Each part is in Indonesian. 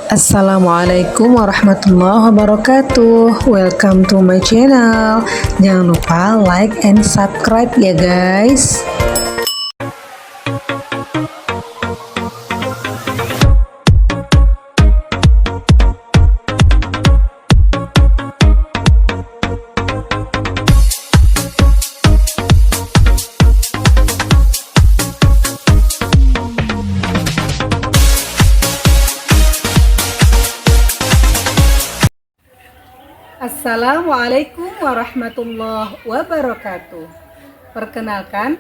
Assalamualaikum warahmatullahi wabarakatuh. Welcome to my channel. Jangan lupa like and subscribe ya guys. Assalamualaikum warahmatullahi wabarakatuh. Perkenalkan,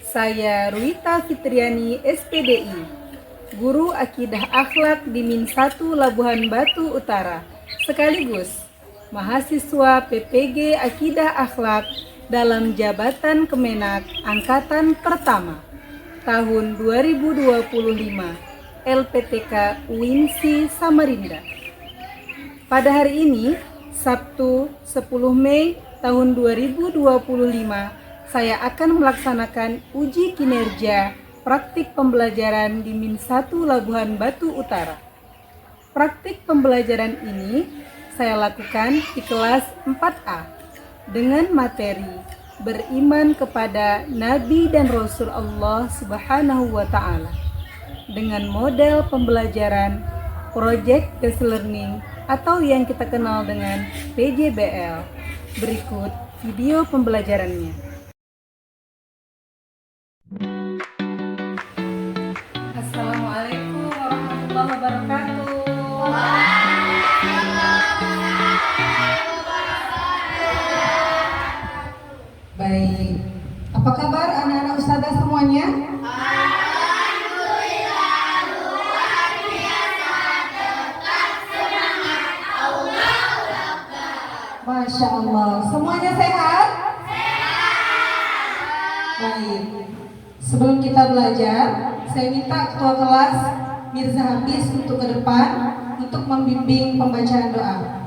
saya Ruita Fitriani SPDI, Guru Akidah Akhlak di Min 1 Labuhan Batu Utara, sekaligus mahasiswa PPG Akidah Akhlak dalam Jabatan Kemenak Angkatan Pertama tahun 2025 LPTK UINSI Samarinda. Pada hari ini Sabtu 10 Mei tahun 2025, saya akan melaksanakan uji kinerja praktik pembelajaran di Min 1 Labuhan Batu Utara. Praktik pembelajaran ini saya lakukan di kelas 4A dengan materi beriman kepada Nabi dan Rasul Allah Subhanahu wa Ta'ala dengan model pembelajaran Project Based Learning atau yang kita kenal dengan PJBL. Berikut video pembelajarannya. Assalamualaikum warahmatullahi wabarakatuh. Baik, apa kabar anak-anak ustazah semuanya? Masya Allah, semuanya sehat? Baik, sebelum kita belajar, saya minta ketua kelas Mirza Hafiz untuk ke depan untuk membimbing pembacaan doa.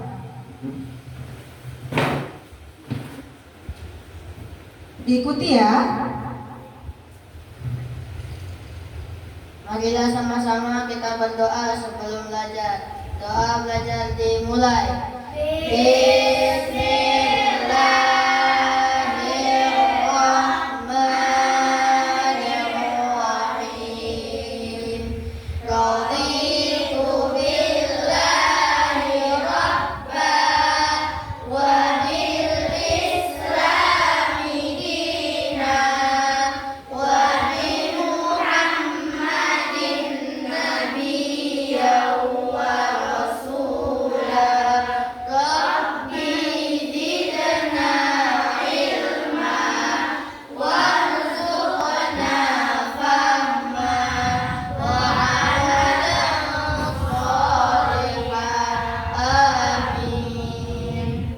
Diikuti ya. Marilah sama-sama kita berdoa sebelum belajar. Doa belajar dimulai. Bismillahirrahmanirrahim. Raditu billahi rabban wa bil islami dinan wa bi Muhammadin nabiyyan wa rasulah. Rabbi zidna ilma warzuqna fahma wa amalan shalihan. Amin.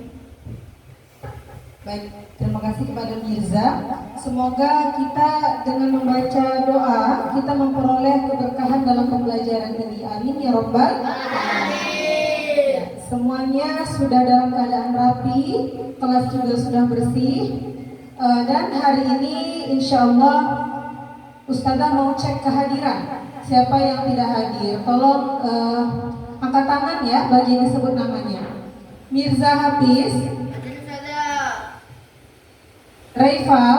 Baik, terima kasih kepada Mirza. Semoga kita dengan membaca doa kita memperoleh keberkahan dalam pembelajaran ini. Amin ya Rabbal alamin. Ya, semuanya sudah dalam keadaan rapi, kelas juga sudah bersih. Dan hari ini insya Allah Ustazah mau cek kehadiran. Siapa yang tidak hadir, tolong angkat tangan ya bagi yang disebut namanya. Mirza Hafiz, Raifal,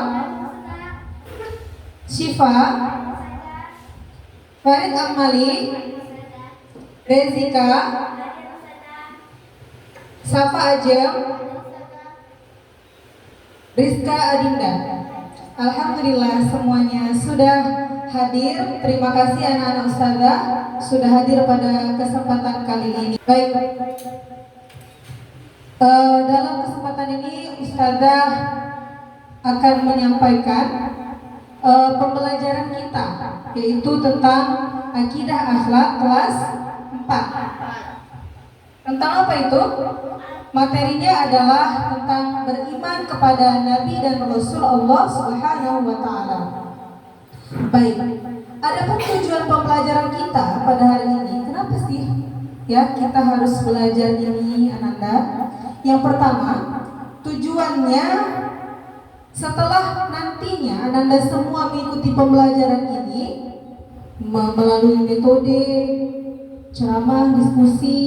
Syifa, Farid Amali, Rezika, Safa Ajeng, Rizka Adinda. Alhamdulillah semuanya sudah hadir. Terima kasih anak-anak ustazah sudah hadir pada kesempatan kali ini. Baik, dalam kesempatan ini ustazah akan menyampaikan pembelajaran kita, yaitu tentang akidah akhlak kelas 4. Tentang apa itu? Materinya adalah tentang beriman kepada Nabi dan Rasul Allah Subhanahu wa Ta'ala. Baik, adapun tujuan pembelajaran kita pada hari ini, kenapa sih ya kita harus belajar ini, Ananda? Yang pertama, tujuannya setelah nantinya Ananda semua mengikuti pembelajaran ini melalui metode ceramah, diskusi,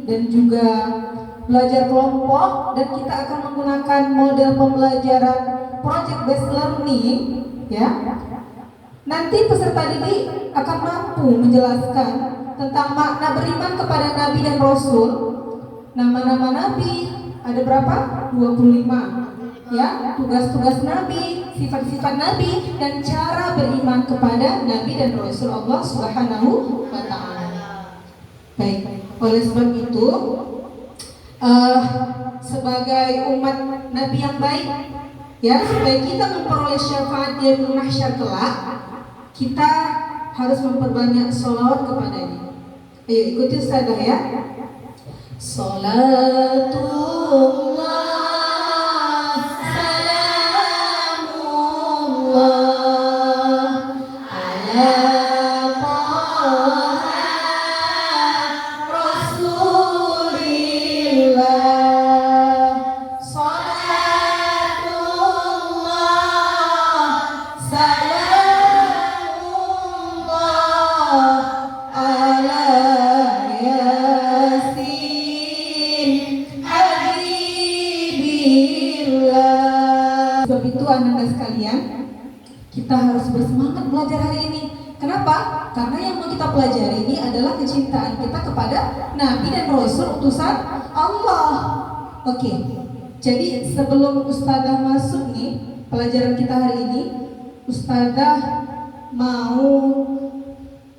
dan juga belajar kelompok, dan kita akan menggunakan model pembelajaran project based learning ya. Nanti peserta didik akan mampu menjelaskan tentang makna beriman kepada Nabi dan Rasul. Nama-nama Nabi ada berapa? 25 ya, tugas-tugas Nabi, sifat-sifat Nabi, dan cara beriman kepada Nabi dan Rasul Allah Subhanahu wa Ta'ala. Baik, oleh sebab itu sebagai umat Nabi yang baik ya, supaya kita memperoleh syafaat di yaumul mahsyar kelak, kita harus memperbanyak sholawat kepadanya. Ayo ikuti Ustazah ya. Salatullah salamullah ala Taha Rasulillah. Salatullah salamullah ala Yasin Habibillah. Sebab itu anak-anak sekalian, kita harus bersemangat belajar hari ini. Kenapa? Karena yang mau kita pelajari ini adalah kecintaan kita kepada Nabi dan Rasul utusan Allah. Oke, jadi sebelum Ustazah masuk nih pelajaran kita hari ini, Ustazah mau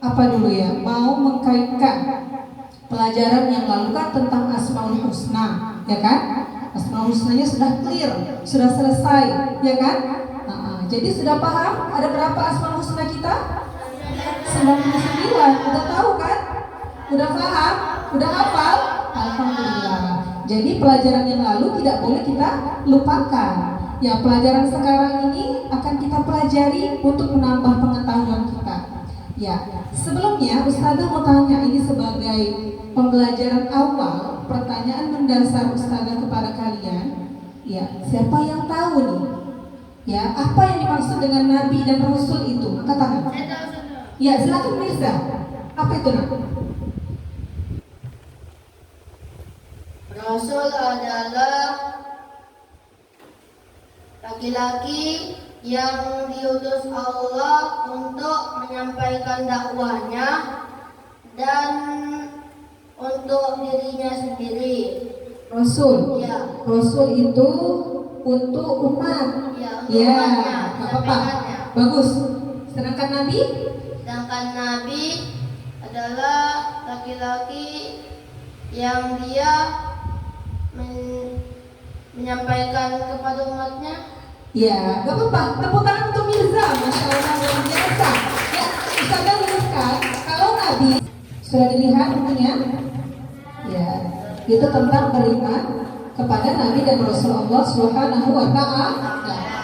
apa dulu ya? Mau mengkaitkan pelajaran yang lalu kan tentang Asmaul Husna, ya kan? Asmaul Husnanya sudah clear, sudah selesai, ya kan? Jadi sudah paham ada berapa Asmaul Husna kita? 99, udah tahu kan? Udah paham? Udah hafal? Alhamdulillah. Jadi pelajaran yang lalu tidak boleh kita lupakan. Ya, pelajaran sekarang ini akan kita pelajari untuk menambah pengetahuan kita. Ya, sebelumnya Ustazah mau tanya, ini sebagai pembelajaran awal, pertanyaan mendasar Ustazah kepada kalian. Ya, siapa yang tahu nih? Ya, apa yang dimaksud dengan Nabi dan Rasul itu? Angkat tangan. Ya, silakan Mirza. Apa itu Nabi? Rasul adalah laki-laki yang diutus Allah untuk menyampaikan dakwahnya dan untuk dirinya sendiri. Rasul. Ya. Rasul itu untuk umat. Ya, untuk Ya, umatnya, nggak apa-apa. menyampaikannya. Bagus. Sedangkan Nabi? Sedangkan Nabi adalah laki-laki yang dia menyampaikan kepada umatnya. Ya, nggak apa-apa. Tepuk tangan untuk Mirza. Masya Allah, luar biasa. Ya, Ustazah luruskan. Kalau Nabi sudah dilihat bukunya, ya, itu tentang beriman kepada Nabi dan Rasulullah Subhanahu wa Ta'ala.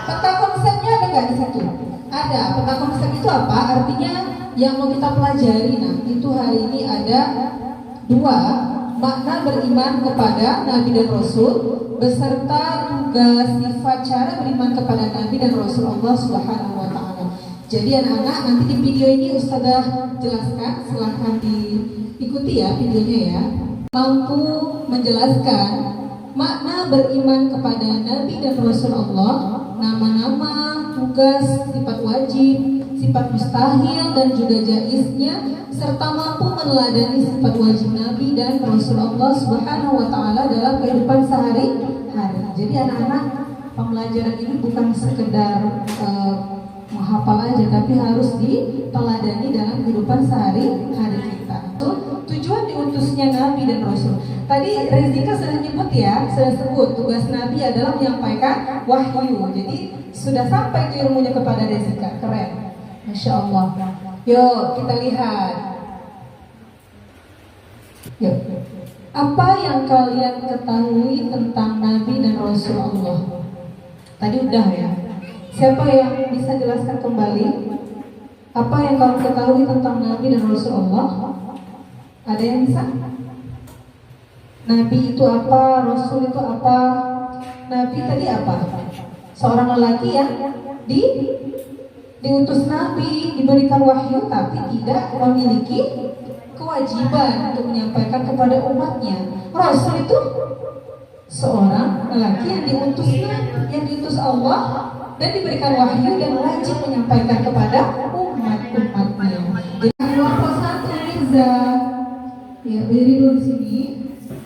Peta konsepnya ada nggak di situ? Ada. Peta konsep itu apa? Artinya yang mau kita pelajari. Nah, itu hari ini ada 2 makna beriman kepada Nabi dan Rasul beserta tugas sifat cara beriman kepada Nabi dan Rasulullah Subhanahu wa Ta'ala. Jadi anak-anak, nanti di video ini Ustazah jelaskan, silahkan diikuti ya videonya ya. Mampu menjelaskan makna beriman kepada Nabi dan Rasulullah, nama-nama, tugas, sifat wajib, sifat mustahil dan juga jaiznya, serta mampu meneladani sifat wajib Nabi dan Rasulullah Subhanahu wa Ta'ala dalam kehidupan sehari-hari. Jadi anak-anak, pembelajaran ini bukan sekedar menghafal aja, tapi harus diteladani dalam kehidupan sehari-hari kita. Tujuan diutusnya Nabi dan Rasul. Tadi Rezika sudah nyebut ya, sudah sebut tugas Nabi adalah menyampaikan wahyu. Jadi sudah sampai itu ilmunya kepada Rezika. Keren, Masya Allah. Yuk kita lihat. Yuk. Apa yang kalian ketahui tentang Nabi dan Rasul Allah? Tadi udah ya. Siapa yang bisa jelaskan kembali? Apa yang kalian ketahui tentang Nabi dan Rasul Allah? Ada yang bisa? Nabi itu apa? Rasul itu apa? Nabi tadi apa? Seorang lelaki yang diutus Nabi, diberikan wahyu tapi tidak memiliki kewajiban. kewajiban untuk menyampaikan kepada umatnya. Rasul itu seorang lelaki yang diutus Allah dan diberikan wahyu dan wajib menyampaikan kepada umat-umatnya. Jadi kelompok 1 Mirza, ya berdiri dulu di sini.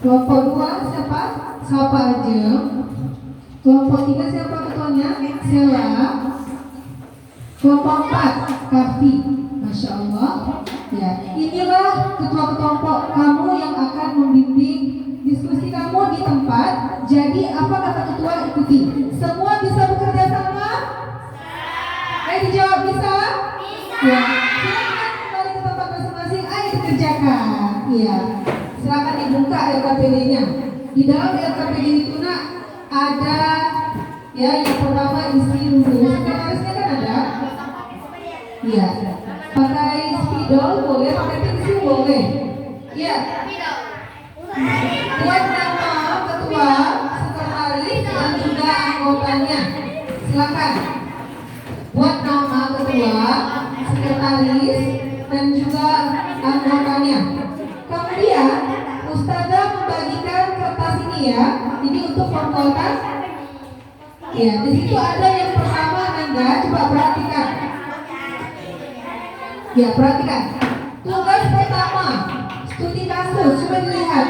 Kelompok 2 siapa? Siapa aja. Kelompok 3 siapa ketuanya? Sela. Kelompok 4 Kafi. Masya Allah. Ya, inilah ketua kelompok kamu yang akan membimbing diskusi kamu di tempat. Jadi apa kata ketua, ikuti. Semua bisa bekerja sama? Dijawab bisa? Ya. Silakan kembali ke tempat masing-masing. Ayo dikerjakan. Iya. Silakan dibuka LKPD-nya. Di dalam LKPD itu ada ya yang pertama isi dulu. Sekretarisnya kan ada? Iya. Pakai spidol boleh, pakai pensil boleh. Iya. Buat nama ketua, sekretaris dan juga anggotanya. Silakan. Buat nama ketua, sekretaris dan juga anggotanya. Kemudian Ustazah membagikan kertas ini ya. Ini untuk formulir. Ya, di situ ada yang pertama Nanda, coba perhatikan. Ya, perhatikan. Tugas pertama, studi kasus. Coba dilihat.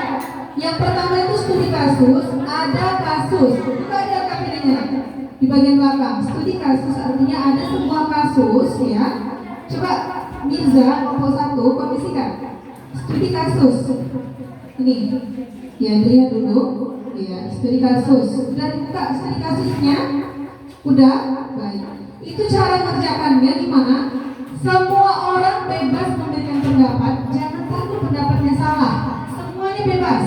Yang pertama itu studi kasus, ada kasus. Buka di LKPD-nya di bagian belakang. Studi kasus artinya ada sebuah kasus ya. Coba Mirza, kelompok 1, kondisikan. Studi kasus. Ini. Ya, lihat dulu. Ya, studi kasus. Sudah dibuka studi kasusnya? Udah? Baik. Itu cara mengerjakannya gimana? Semua orang bebas memberikan pendapat. Jangan takut pendapatnya salah. Semuanya bebas.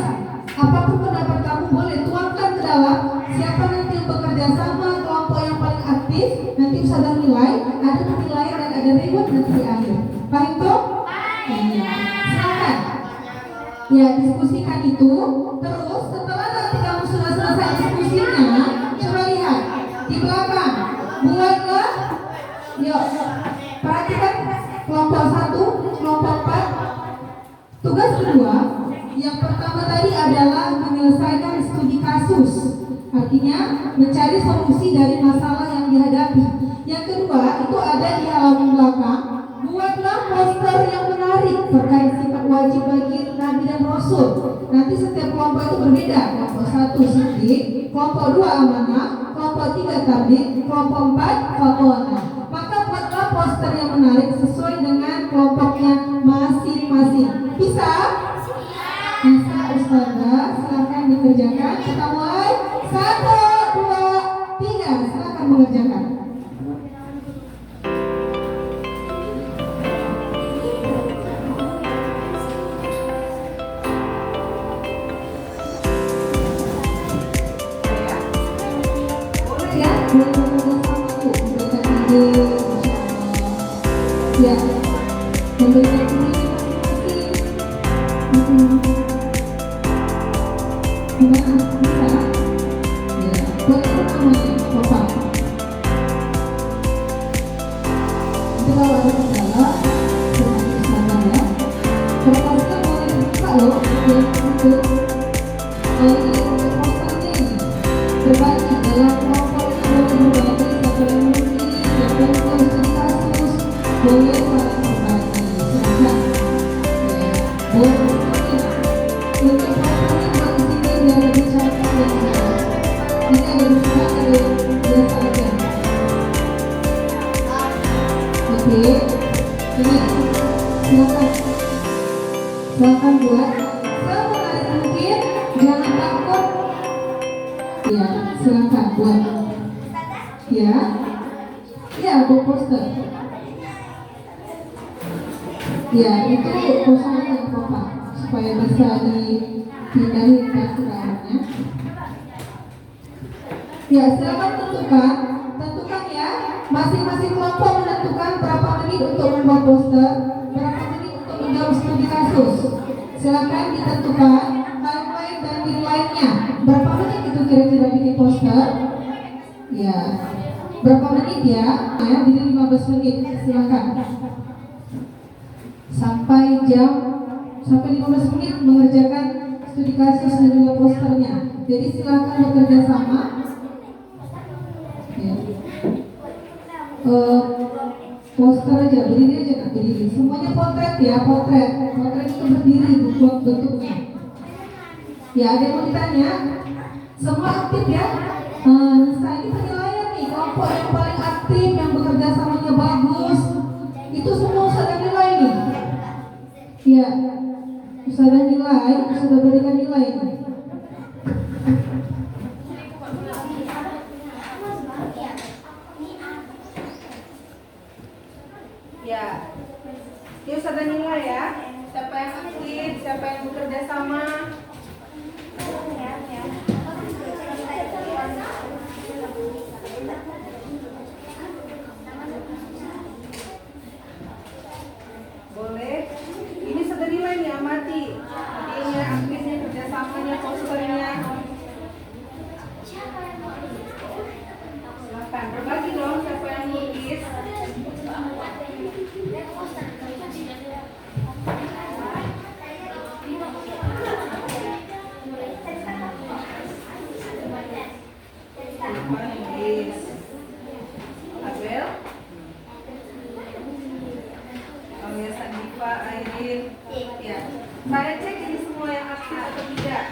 Apapun pendapat kamu boleh tuangkan ke dalam. Siapa nanti yang bekerja sama, kelompok yang paling aktif, nanti bisa ada nilai, ada penilaian dan ada reward nanti di akhir. Paham toh? Iya. Silakan. Ya, diskusikan itu. Terus setelah nanti kamu sudah selesai diskusinya, coba lihat di belakang. Buatlah. Yuk. Perhatikan kelompok 1, kelompok 4. Tugas kedua, yang pertama tadi adalah menyelesaikan studi kasus. Artinya mencari solusi dari masalah yang dihadapi. Yang kedua itu ada di halaman belakang. Buatlah poster yang menarik terkait sifat wajib bagi Nabi dan Rasul. Nanti setiap kelompok itu berbeda. Kelompok 1 sidik, kelompok 2 amanah, kelompok 3 tabligh, kelompok 4 fatwa. Maka buatlah poster yang menarik sesuai dengan kelompoknya masing-masing. Bisa? Bisa Ustazah, silakan dikerjakan. Kita mulai. 1, 2, 3. Silakan mengerjakan. Ya, boleh bekerja sama tuh, memberikan ide, ya, memberikan ide gimana? Bisa? Ya, boleh namanya apa? Nanti kalau ada kendala, silahkan ya. Kertasnya boleh dibuka loh, untuk posternya ini berbagi dalam kelompok ini, boleh berbagi satu yang murni, yang studi kasus, boleh saling berbagi. Silahkan. Ya, boleh berbagi. Untuk posternya buat di sini biar lebih cantik dan jelas. Ini ada dua, ada biasa aja. Oke, ini silakan. Silakan buat semenarik mungkin, jangan takut. Ya, silakan buat. Ya, ya buat poster. Ya, itu kosongnya yang apa? Supaya bisa dipindahin background-nya. Ya, silakan tentukan ya. Masing-masing kelompok menentukan berapa menit untuk membuat poster, berapa menit untuk menjawab studi kasus. Silakan ditentukan timeline dan deadline-nya. Berapa menit itu kira-kira bikin poster? Ya, berapa menit ya? Ya, jadi 15 menit. Silakan. Sampai jam sampai 15 menit mengerjakan studi kasus dan juga posternya. Jadi silakan bekerja sama. Ya. Poster aja, berdiri aja nak, berdiri. Semuanya potret ya, potret. Potret itu berdiri bentuknya. Ya, ada yang mau ditanya? Semua aktif ya? Nisa ini penilaian nih, kelompok yang paling aktif, yang bekerja samanya bagus, itu semua sudah nilai nih. Ya, sudah nilai, sudah berikan nilai nih. Ya, yuk sudah nilai ya. Siapa yang aktif, siapa yang bekerja sama. Boleh. Ini sudah nilai nih, amati. Ini aktifnya, kerjasamanya, posternya. Silakan berbagi dong siapa yang nulis. Abel, Amelia, Sandifa, Airin, ya. Saya cek ini semua yang aktif atau tidak.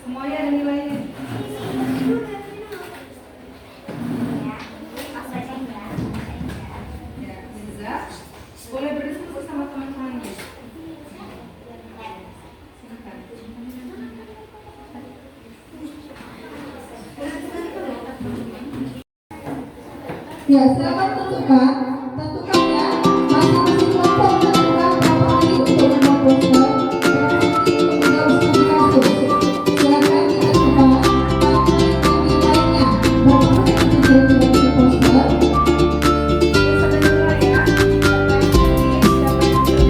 Semuanya ada nilainya. Ya, Liza, boleh berdiskusi sama teman-temannya. Silakan. Ya, silakan tentukan ya, masing-masing kelompok tentukan berapa menit untuk membuat poster, berapa menit untuk menjawab studi kasus. Silakan ditentukan nilainya, berapa menit untuk menjawab studi poster. Ini sudah nilai ya, siapa yang aktif, siapa yang bekerja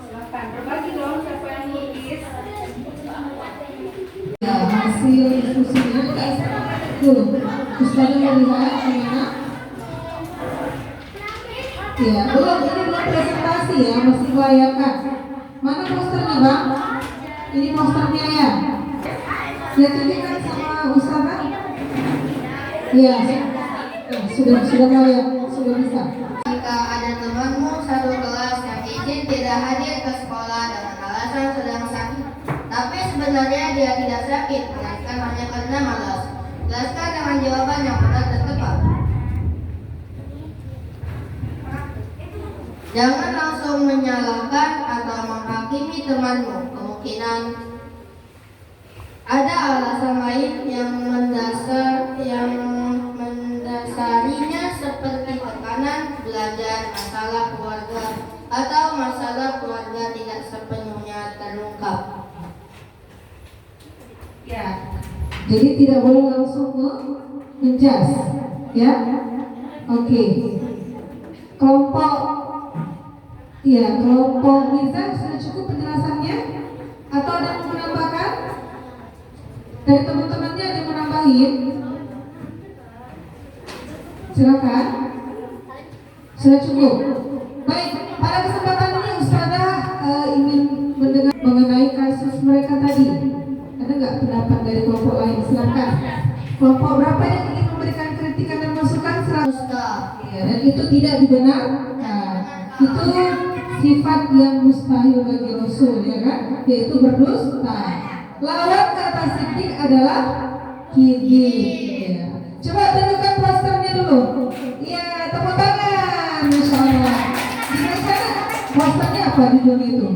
silakan berbagi dong siapa yang nulis. Ya, hasil diskusinya tuh, Ustazah melihat gimana? Ya, belum, ini belum presentasi ya, masih melayakan. Mana posternya bang? Ini posternya ya. Ya, tunjukkan sama Ustazah. Ya, sudah layak, sudah bisa. Jika ada temanmu satu kelas yang izin tidak hadir ke sekolah dengan alasan sedang sakit, tapi sebenarnya dia tidak sakit, melainkan hanya karena malas, jelaskan dengan jawaban yang benar dan tepat. Jangan langsung menyalahkan atau menghakimi temanmu. Kemungkinan ada alasan lain yang mendasarinya seperti tekanan belajar, masalah keluarga, atau masalah keluarga tidak sepenuhnya terungkap. Ya, jadi tidak boleh langsung menjas, ya. Oke. Kelompok, ya, kelompok Mirza sudah cukup penjelasannya, atau ada yang mau menambahkan? Dari teman-temannya ada yang mau nambahin? Silakan. Sudah cukup. Baik, pada kesempatan ini Ustazah ingin mendengar mengenai kasus mereka tadi. Ada nggak pendapat dari kelompok lain? Silakan. Kelompok berapa yang ingin memberikan kritikan dan masukan? Silakan. Ya, dan itu tidak dibenarkan. Itu sifat yang mustahil bagi Rasul, ya kan? Yaitu berdusta. Lawan kata siddiq adalah kidib. Ya. Coba tunjukkan posternya dulu. Iya, tepuk tangan. Masya Allah. Di sana posternya apa judulnya itu?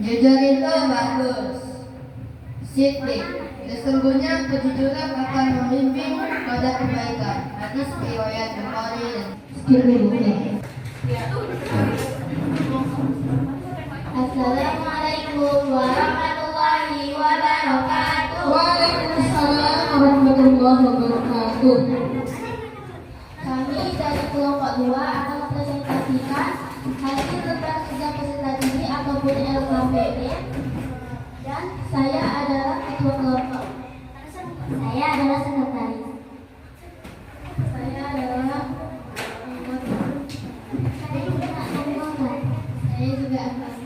Jujur itu bagus. Siddiq, sesungguhnya kejujuran akan memimpin pada kebaikan. Hadis riwayat Bukhari dan Skip dulu. Ya. Assalamualaikum warahmatullahi wabarakatuh. Waalaikumsalam warahmatullahi wabarakatuh. Kami dari kelompok 2 akan mempresentasikan hasil lembar kerja peserta didik ataupun LKPD. Dan saya adalah ketua kelompok. Saya adalah sekretaris. Saya adalah saya juga anggota.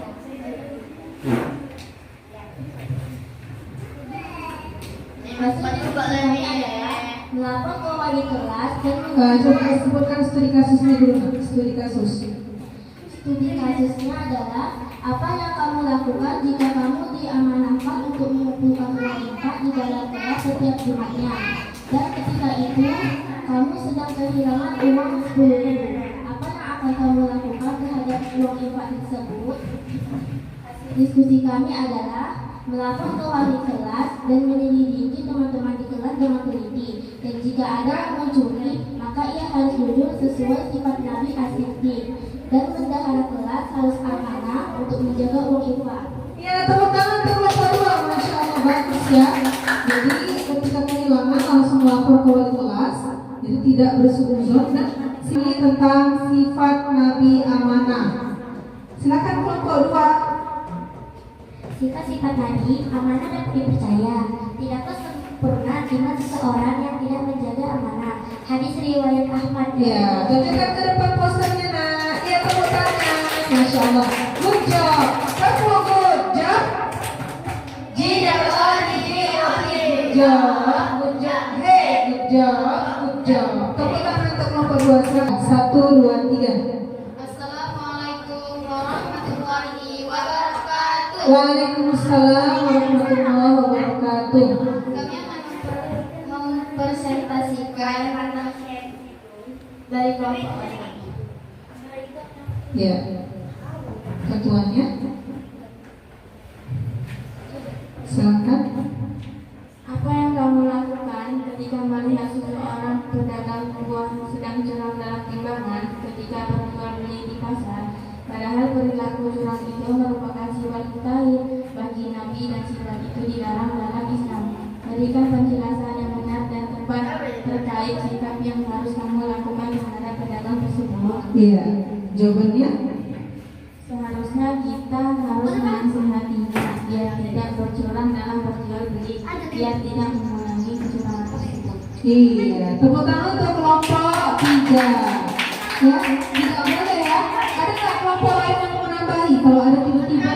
Melapor ke wali kelas dan Coba sebutkan studi kasusnya dulu, Nak. Studi kasus. Studi kasusnya adalah apa yang kamu lakukan jika kamu diamanahkan untuk mengumpulkan uang infak di dalam kelas setiap Jumatnya, dan ketika itu kamu sedang kehilangan uang 10.000. Apa yang akan kamu lakukan terhadap uang infak tersebut? Diskusi kami adalah melapor ke wali kelas dan menyelidiki teman-teman di kelas dengan teliti, dan jika ada yang mencuri maka ia harus jujur sesuai sifat Nabi As-Siddiq, dan bendahara kelas harus amanah untuk menjaga uang infak. Ya, tepuk tangan kelompok 2. Masya Allah, bagus ya. Jadi ketika kehilangan langsung melapor ke wali kelas, jadi tidak bersuuzon. Dan sini tentang sifat Nabi amanah. Silakan kelompok 2. Sifat-sifat Nabi amanah dan dipercaya, tidaklah sempurna jika seseorang yang tidak menjaga amanah. Hadis riwayat Ahmad. Ya, tunjukkan ke depan posternya, Nak. Ya, tepuk tangan. Masya Allah. Good job. Semua good job. Jika Good job. Good job. Hey, good job. Good job. Tepuk tangan untuk kelompok 2. 1, 2, 3. Assalamualaikum warahmatullahi wabarakatuh. Waalaikumsalam warahmatullahi wabarakatuh. Kami akan mempresentasikan dari kelompok ini. Ya, ketuanya. Silakan. Apa yang kamu lakukan ketika melihat seseorang pedagang buah sedang curang dalam timbangan ketika berjual beli di pasar? Padahal perilaku curang itu merupakan sifat mustahil bagi Nabi, dan sifat itu dilarang dalam Islam. Berikan penjelasan yang benar dan tepat terkait sikap yang harus kamu lakukan terhadap pedagang tersebut. Iya, jawabannya. Seharusnya kita harus menasihatinya biar tidak bercurang dalam berjual beli, biar tidak mengulangi kecurangan tersebut. Iya, tepuk tangan untuk kelompok 3. Ya, tidak boleh ya. Ada nggak kelompok lain yang mau nambahi? Kalau ada tiba-tiba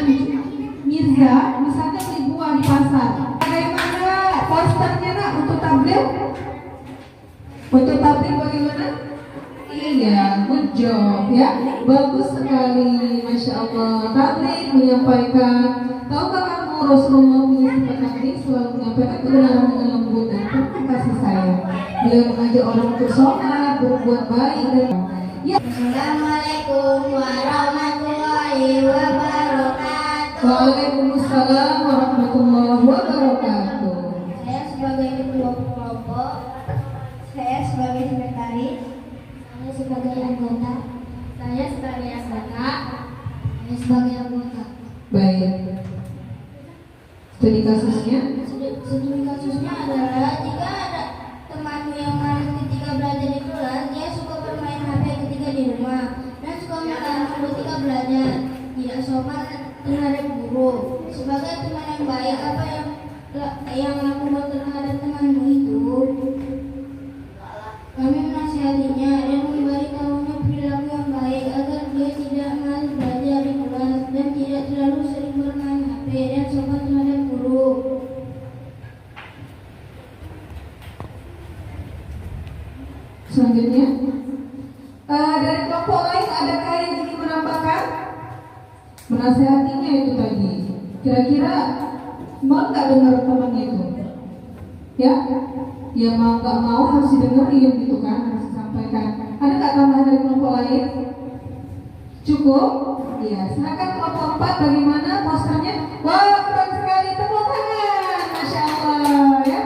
Mirza, misalnya beli buah di pasar, bagaimana posternya, Nak, untuk tablet? Untuk tablet bagaimana? Iya, good job ya. Bagus sekali, Masya Allah. Tablet menyampaikan. Tahukah kamu Rasulullah punya sifat tablet selalu menyampaikan kebenaran dengan lembut dan penuh kasih sayang. Beliau mengajak orang untuk sholat, berbuat baik dan ya. Assalamualaikum warahmatullahi wabarakatuh. Waalaikumsalam warahmatullahi wabarakatuh. Saya sebagai ketua kelompok, saya sebagai sekretaris, saya sebagai anggota, saya sebagai anggota. Baik. Studi kasusnya. Studi kasusnya adalah jika ada temanmu yang malas ketika belajar di kelas, dia suka bermain HP ketika di rumah, dan suka mengganggu ketika belajar, tidak sopan terhadap guru. Sebagai teman yang baik, apa yang lakukan terhadap temanmu itu? Kami menasihatinya dan memberitahunya perilaku yang baik agar dia tidak malas belajar di kelas dan tidak terlalu sering bermain HP dan sopan terhadap guru. Selanjutnya, dari kelompok lain adakah yang ingin menambahkan? Menasehatinya itu tadi. Kira-kira mau nggak dengar temannya itu? Ya, ya mau nggak mau harus didengerin gitu kan, harus disampaikan. Ada nggak tambahan dari kelompok lain? Cukup? Iya, silakan kelompok 4 bagaimana posternya? Wah, keren sekali, tepuk tangan, Masya Allah ya.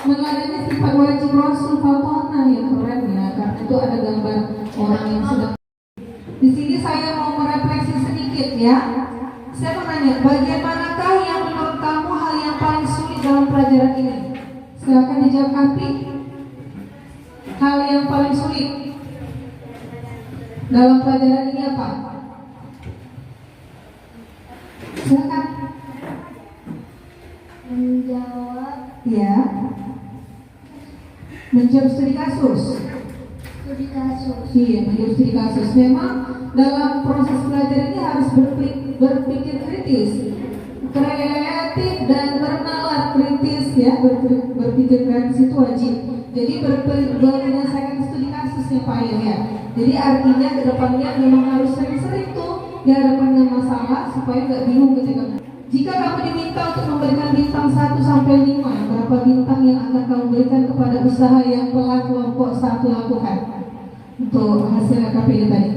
Meladeni sifat wajib Rasul Fatona yang keren ya, karena itu ada gambar orang yang sedang. Di sini saya mau merefleksi sedikit ya. Saya mau nanya, bagaimanakah yang menurut kamu hal yang Silakan dijawab Kapi. Hal yang paling sulit dalam pelajaran ini apa? Silakan. Menjawab Ya. Menjawab studi kasus. studi kasus. Iya, menjawab studi kasus. Memang dalam proses belajar ini harus berpikir kritis, kreatif dan bernalar kritis ya. Berpikir kritis itu wajib. Jadi berdasarkan studi kasusnya Pak ya. Jadi artinya kedepannya memang harus sering-sering tuh dihadapkan dengan masalah supaya nggak bingung ketika. Jika kamu diminta untuk memberikan bintang 1 sampai 5, berapa bintang yang akan kamu berikan kepada usaha yang telah kelompok 1 lakukan untuk hasil KPI tadi?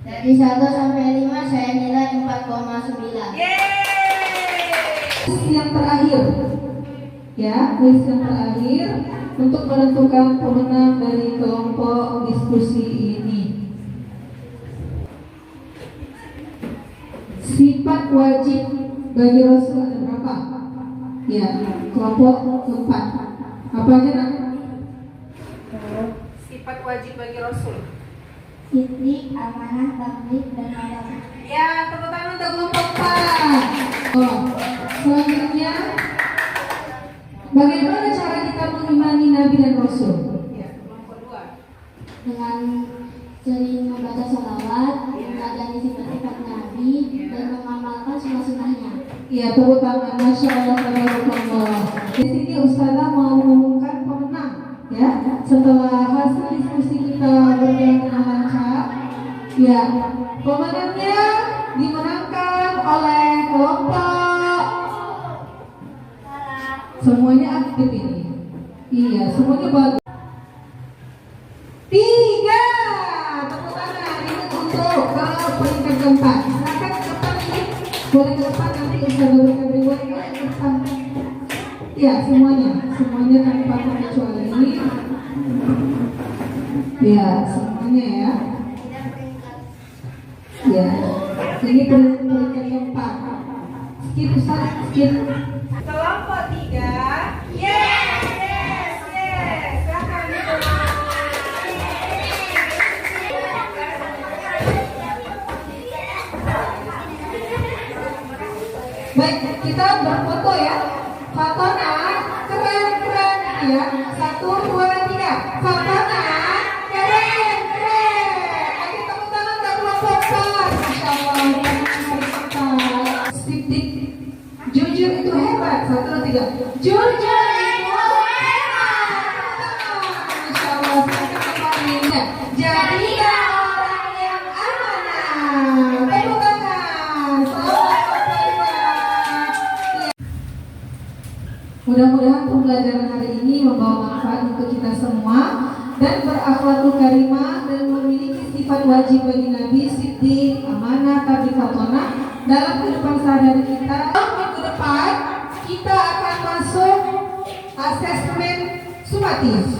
Dari 1 sampai 5 saya nilai 4,9. Yang terakhir, ya, kuis yang terakhir untuk menentukan pemenang dari kelompok diskusi ini. Sifat wajib bagi Rasul ada berapa? Ya, kelompok keempat. Apa aja nak? Sifat wajib bagi Rasul. Siddiq, amanah, tabligh, dan malam. Ya, tepuk tangan untuk kelompok 4. Oh, selanjutnya, bagaimana cara kita mengimani Nabi dan Rasul? Ya, kelompok 2. Dengan sering membaca sholawat, meneladani sifat-sifat Nabi, dan mengamalkan sunnah-sunnahnya. Ya, tepuk tangan. Masya Allah, tabarakallah. Di sini Ustazah mau mengumumkan pemenang. Ya, setelah hasil diskusi kita berjalan dengan lancar, ya, pemenangnya dimenangkan oleh kelompok. Semuanya aktif ini. Iya, semuanya bagus. 3. Tepuk tangan ini untuk peringkat keempat. Silakan ke depan ini. Boleh ke depan nanti bisa berikan reward ke depan. Ya, semuanya tanpa terkecuali. Ya, semuanya ya. Ya, ini peringkat keempat. Skip Ustaz, skip. Kelompok 3. Yes. Silakan. Baik, kita berfoto ya. Foto nak, keren ya. 1, 2, 3. Foto nak, keren. Oke, tepuk tangan untuk kelompok 4. Masya Allah, Siddiq, jujur itu hebat. 1, 2, 3. Jujur itu hebat. Masya Allah, kembali. Jadilah orang yang amanah. Tepuk tangan. Mudah-mudahan pembelajaran hari ini membawa manfaat untuk kita semua dan berakhlakul karimah dan memiliki sifat wajib bagi Nabi, siddiq, amanah, tabligh, fatonah dalam kehidupan sehari-hari kita. Minggu depan kita akan masuk asesmen sumatif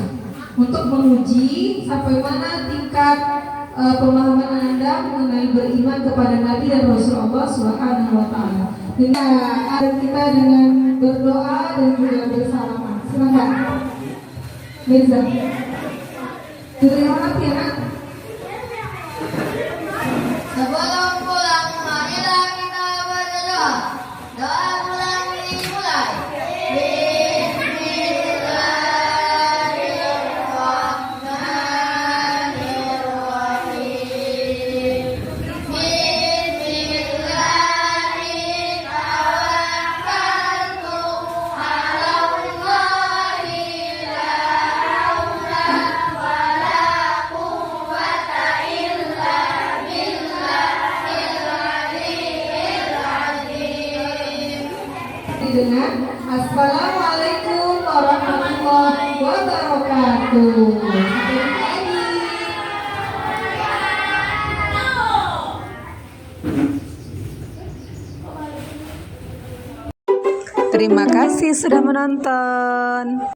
untuk menguji sampai mana tingkat pemahaman Anda mengenai beriman kepada Nabi dan Rasulullah Subhanahu wa taala. Kita dengan berdoa dan juga bersalaman. Silakan. Mirza. Diberi hormat ya nak. Sebelum pulang, marilah kita berdoa. Doa pulang dimulai. Dengan Assalamualaikum warahmatullahi wabarakatuh. Terima kasih sudah menonton.